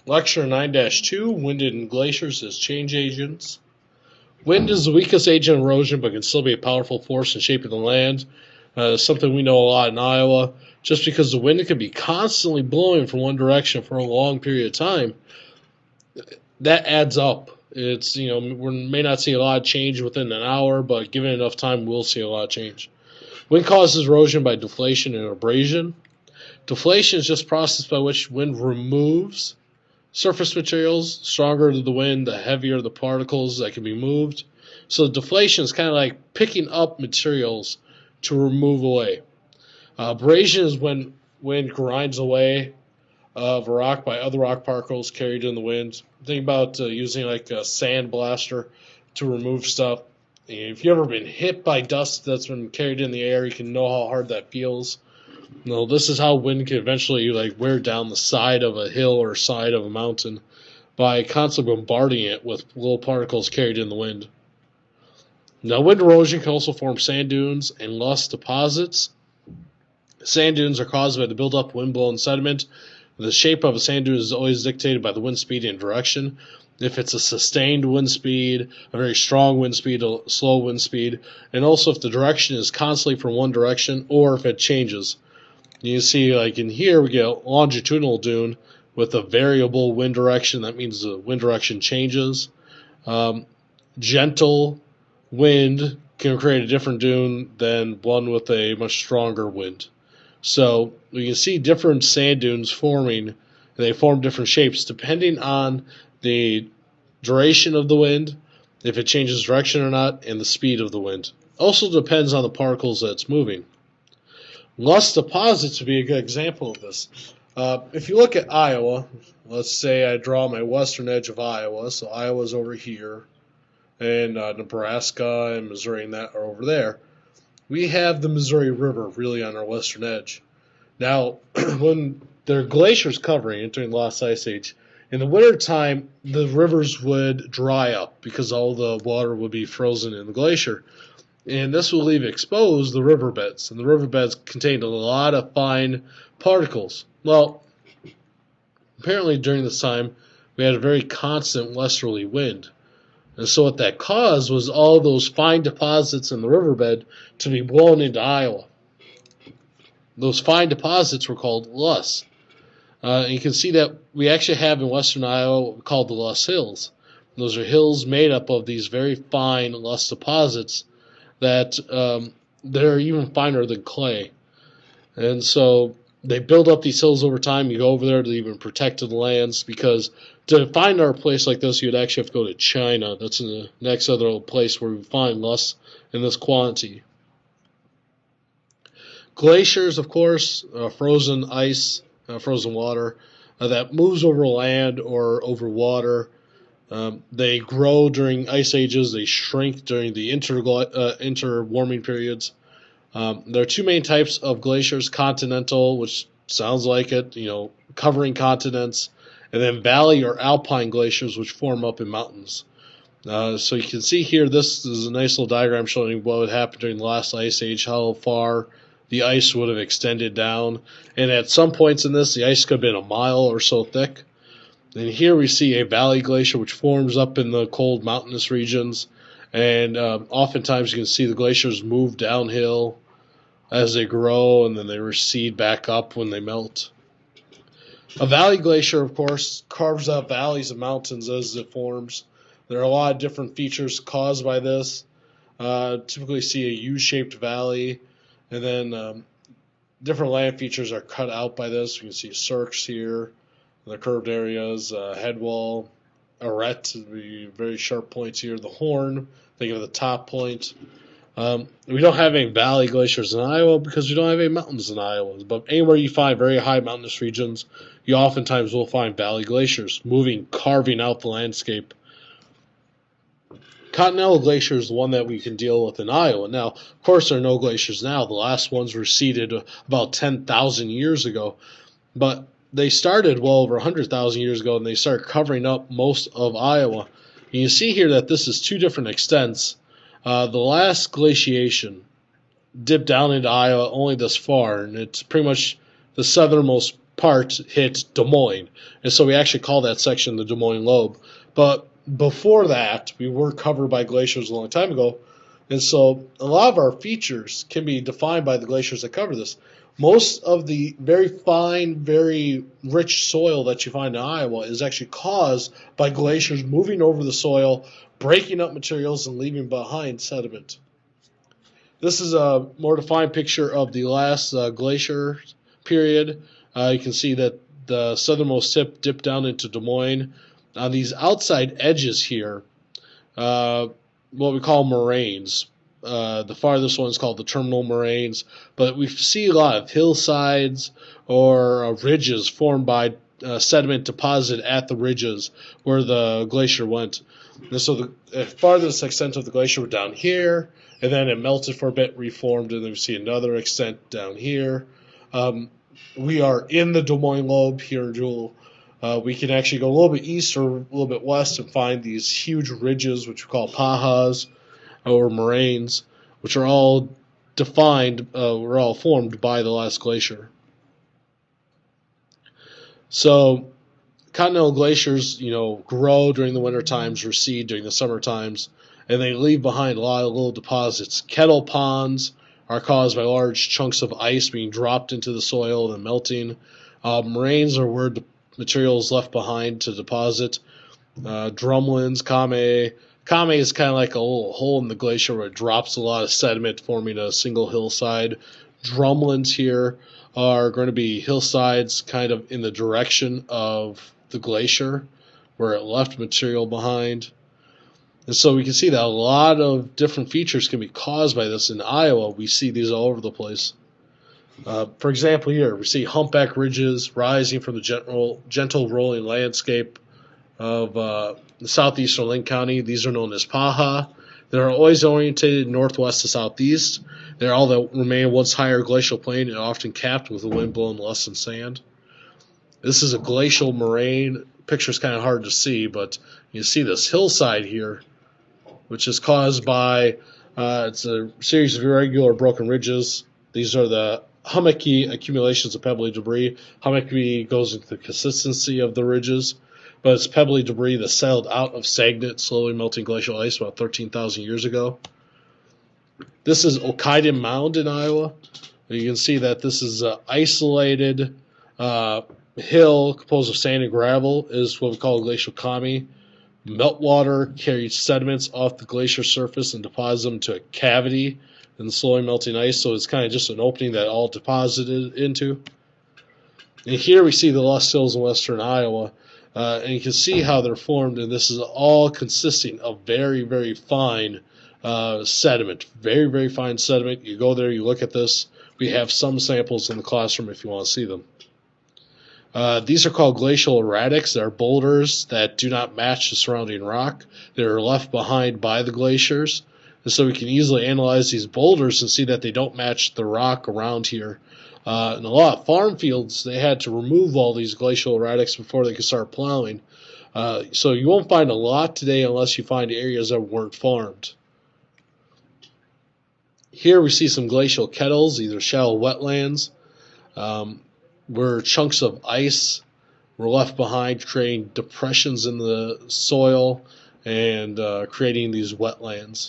Lecture 9-2, Wind and Glaciers as Change Agents. Wind is the weakest agent in erosion, but can still be a powerful force in shaping the land. Something we know a lot in Iowa. Just because the wind can be constantly blowing from one direction for a long period of time, that adds up. It's, we may not see a lot of change within an hour, but given enough time, we'll see a lot of change. Wind causes erosion by deflation and abrasion. Deflation is just a process by which wind removes surface materials. Stronger the wind, the heavier the particles that can be moved. So deflation is kind of like picking up materials to remove away. Abrasion is when wind grinds away of a rock by other rock particles carried in the wind. Think about using like a sand blaster to remove stuff. And if you've ever been hit by dust that's been carried in the air, you can know how hard that feels. No, this is how wind can eventually wear down the side of a hill or side of a mountain by constantly bombarding it with little particles carried in the wind. Now, wind erosion can also form sand dunes and loess deposits. Sand dunes are caused by the buildup of wind-blown sediment. The shape of a sand dune is always dictated by the wind speed and direction. If it's a sustained wind speed, a very strong wind speed, a slow wind speed, and also if the direction is constantly from one direction or if it changes. You see, like in here, we get a longitudinal dune with a variable wind direction. That means the wind direction changes. Gentle wind can create a different dune than one with a much stronger wind. So we can see different sand dunes forming, and they form different shapes depending on the duration of the wind, if it changes direction or not, and the speed of the wind. Also depends on the particles that it's moving. Loess deposits would be a good example of this. If you look at Iowa, let's say I draw my western edge of Iowa, so Iowa's over here, and Nebraska and Missouri and that are over there. We have the Missouri River really on our western edge. Now, when there are glaciers covering it during the last ice age, in the wintertime, the rivers would dry up because all the water would be frozen in the glacier. And this will leave exposed the riverbeds. And the riverbeds contained a lot of fine particles. Well, apparently during this time, we had a very constant westerly wind. And so what that caused was all those fine deposits in the riverbed to be blown into Iowa. Those fine deposits were called loess. And you can see that we actually have in western Iowa what we call the Loess Hills. And those are hills made up of these very fine loess deposits that they're even finer than clay. And so they build up these hills over time. You go over there to even protected lands, because to find our place like this, you'd actually have to go to China. That's the next other place where we find loess in this quantity. Glaciers, of course, frozen ice, frozen water that moves over land or over water. They grow during ice ages. They shrink during the interwarming periods. There are two main types of glaciers: continental, which sounds like it, covering continents, and then valley or alpine glaciers, which form up in mountains. So you can see here, this is a nice little diagram showing what would happen during the last ice age, how far the ice would have extended down. And at some points in this, the ice could have been a mile or so thick. And here we see a valley glacier which forms up in the cold mountainous regions. And oftentimes you can see the glaciers move downhill as they grow, and then they recede back up when they melt. A valley glacier, of course, carves out valleys and mountains as it forms. There are a lot of different features caused by this. Typically see a U-shaped valley, and then different land features are cut out by this. You can see cirques here, the curved areas, head wall, arête, would be very sharp points here, the horn, think of the top point. We don't have any valley glaciers in Iowa because we don't have any mountains in Iowa. But anywhere you find very high mountainous regions, you oftentimes will find valley glaciers moving, carving out the landscape. Continental Glacier is the one that we can deal with in Iowa. Now, of course, there are no glaciers now. The last ones were seeded about 10,000 years ago. But they started well over 100,000 years ago, and they started covering up most of Iowa. And you see here that this is two different extents. The last glaciation dipped down into Iowa only this far, and it's pretty much the southernmost part hit Des Moines, and so we actually call that section the Des Moines Lobe. But before that, we were covered by glaciers a long time ago, and so a lot of our features can be defined by the glaciers that cover this. Most of the very fine, very rich soil that you find in Iowa is actually caused by glaciers moving over the soil, breaking up materials, and leaving behind sediment. This is a more defined picture of the last glacier period. You can see that the southernmost tip dipped down into Des Moines. On these outside edges here, what we call moraines. The farthest one is called the terminal moraines, but we see a lot of hillsides or ridges formed by sediment deposited at the ridges where the glacier went. And so the farthest extent of the glacier was down here, and then it melted for a bit, reformed, and then we see another extent down here. We are in the Des Moines Lobe here, Jewel. We can actually go a little bit east or a little bit west and find these huge ridges, which we call pahas or moraines, which are all defined, were all formed by the last glacier. So continental glaciers, grow during the winter times, recede during the summer times, and they leave behind a lot of little deposits. Kettle Ponds are caused by large chunks of ice being dropped into the soil and melting. Moraines are where the material is left behind to deposit. Drumlins, kame. Kame is kind of like a little hole in the glacier where it drops a lot of sediment, forming a single hillside. Drumlins here are going to be hillsides kind of in the direction of the glacier where it left material behind. And so we can see that a lot of different features can be caused by this. In Iowa, we see these all over the place. For example, here we see humpback ridges rising from the gentle rolling landscape of the southeastern Linn County. These are known as paha. They're always orientated northwest to southeast. They're all that remain once higher glacial plain and often capped with the wind blowing less than sand. This is a glacial moraine. Picture's kind of hard to see, but you see this hillside here, which is caused by it's a series of irregular broken ridges. These are the hummocky accumulations of pebbly debris. Hummocky goes into the consistency of the ridges, but it's pebbly debris that settled out of stagnant, slowly melting glacial ice about 13,000 years ago. This is Okiden Mound in Iowa. You can see that this is an isolated hill composed of sand and gravel. Is what we call a glacial kami. Meltwater carries sediments off the glacier surface and deposits them to a cavity in the slowly melting ice, so it's kind of just an opening that all deposited into. And here we see the Lost Hills in western Iowa, and you can see how they're formed, and this is all consisting of very, very fine sediment. Very, very fine sediment. You go there, you look at this. We have some samples in the classroom if you want to see them. These are called glacial erratics. They're boulders that do not match the surrounding rock. They're left behind by the glaciers. And so we can easily analyze these boulders and see that they don't match the rock around here. In a lot of farm fields, they had to remove all these glacial erratics before they could start plowing. So you won't find a lot today unless you find areas that weren't farmed. Here we see some glacial kettles, either shallow wetlands, where chunks of ice were left behind, creating depressions in the soil and creating these wetlands.